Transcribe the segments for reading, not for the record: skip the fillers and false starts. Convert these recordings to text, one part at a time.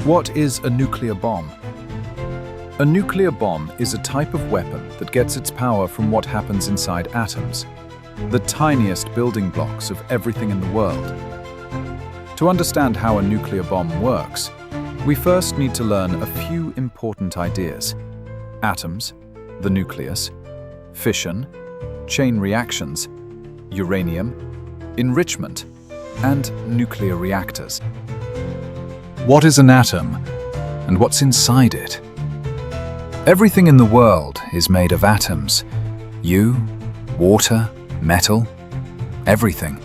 What is a nuclear bomb? A nuclear bomb is a type of weapon that gets its power from what happens inside atoms, the tiniest building blocks of everything in the world. To understand how a nuclear bomb works, we first need to learn a few important ideas: atoms, the nucleus, fission, chain reactions, uranium, enrichment, and nuclear reactors. What is an atom, and what's inside it? Everything in the world is made of atoms. You, water, metal, everything.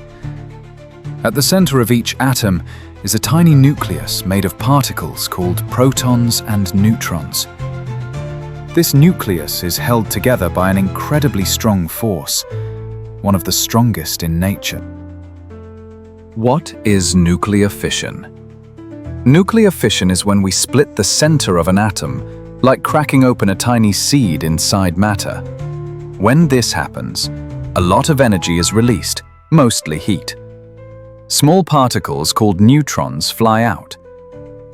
At the center of each atom is a tiny nucleus made of particles called protons and neutrons. This nucleus is held together by an incredibly strong force, one of the strongest in nature. What is nuclear fission? Nuclear fission is when we split the center of an atom, like cracking open a tiny seed inside matter. When this happens, a lot of energy is released, mostly heat. Small particles called neutrons fly out.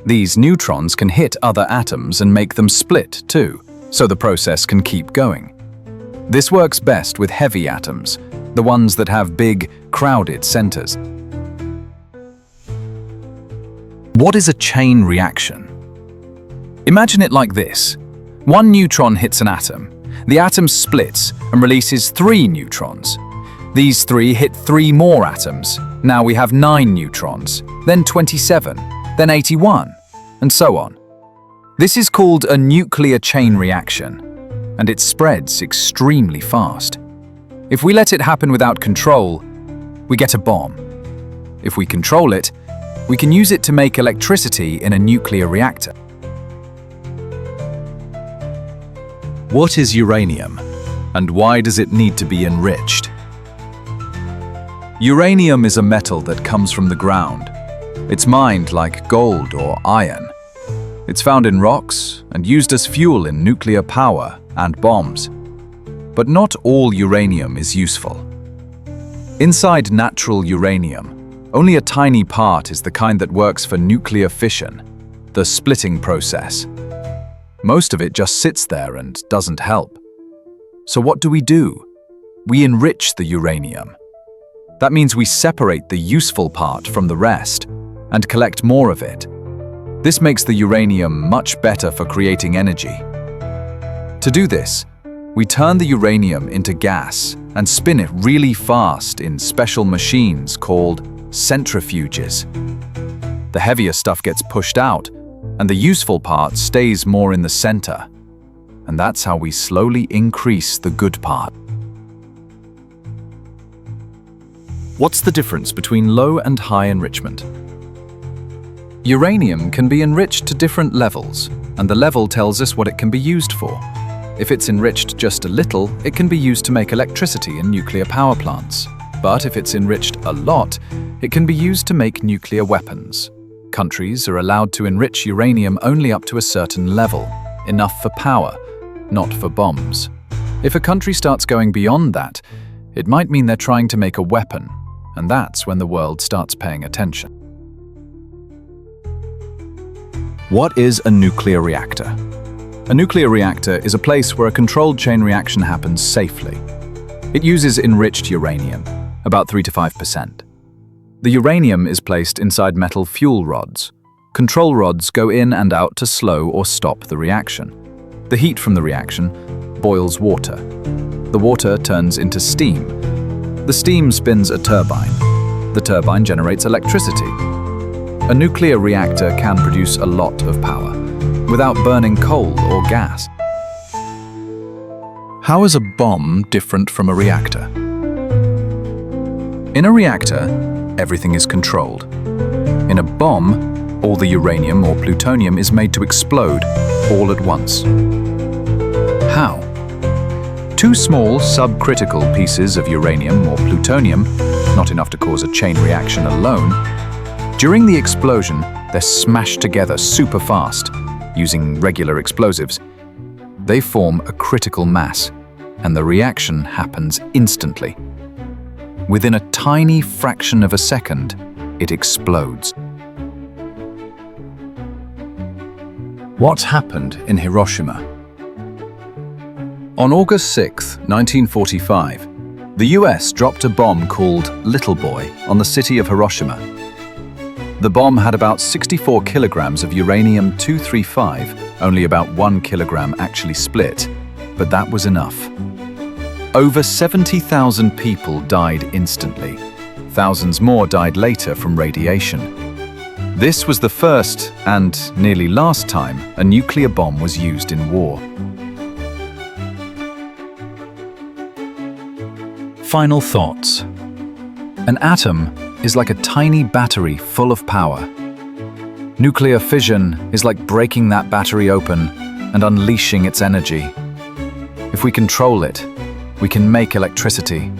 These neutrons can hit other atoms and make them split too, so the process can keep going. This works best with heavy atoms, the ones that have big, crowded centers. What is a chain reaction? Imagine it like this. One neutron hits an atom. The atom splits and releases 3 neutrons. These 3 hit 3 more atoms. Now we have 9 neutrons, then 27, then 81, and so on. This is called a nuclear chain reaction, and it spreads extremely fast. If we let it happen without control, we get a bomb. If we control it, we can use it to make electricity in a nuclear reactor. What is uranium, and why does it need to be enriched? Uranium is a metal that comes from the ground. It's mined like gold or iron. It's found in rocks and used as fuel in nuclear power and bombs. But not all uranium is useful. Inside natural uranium, only a tiny part is the kind that works for nuclear fission, the splitting process. Most of it just sits there and doesn't help. So what do? We enrich the uranium. That means we separate the useful part from the rest and collect more of it. This makes the uranium much better for creating energy. To do this, we turn the uranium into gas and spin it really fast in special machines called centrifuges. The heavier stuff gets pushed out, and the useful part stays more in the center. And that's how we slowly increase the good part. What's the difference between low and high enrichment? Uranium can be enriched to different levels, and the level tells us what it can be used for. If it's enriched just a little, it can be used to make electricity in nuclear power plants. But if it's enriched a lot, it can be used to make nuclear weapons. Countries are allowed to enrich uranium only up to a certain level, enough for power, not for bombs. If a country starts going beyond that, it might mean they're trying to make a weapon, and that's when the world starts paying attention. What is a nuclear reactor? A nuclear reactor is a place where a controlled chain reaction happens safely. It uses enriched uranium, about 3 to 5%. The uranium is placed inside metal fuel rods. Control rods go in and out to slow or stop the reaction. The heat from the reaction boils water. The water turns into steam. The steam spins a turbine. The turbine generates electricity. A nuclear reactor can produce a lot of power without burning coal or gas. How is a bomb different from a reactor? In a reactor, everything is controlled. In a bomb, all the uranium or plutonium is made to explode all at once. How? 2 small subcritical pieces of uranium or plutonium, not enough to cause a chain reaction alone, during the explosion, they're smashed together super fast, using regular explosives. They form a critical mass, and the reaction happens instantly. Within a tiny fraction of a second, it explodes. What happened in Hiroshima? On August 6, 1945, the US dropped a bomb called Little Boy on the city of Hiroshima. The bomb had about 64 kilograms of uranium-235, only about 1 kilogram actually split, but that was enough. Over 70,000 people died instantly. Thousands more died later from radiation. This was the first, and nearly last time, a nuclear bomb was used in war. Final thoughts. An atom is like a tiny battery full of power. Nuclear fission is like breaking that battery open and unleashing its energy. If we control it, we can make electricity.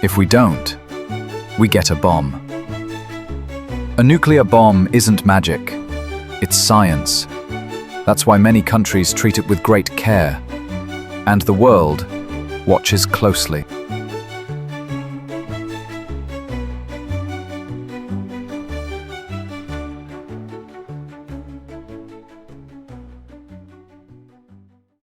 If we don't, we get a bomb. A nuclear bomb isn't magic, it's science. That's why many countries treat it with great care, and the world watches closely.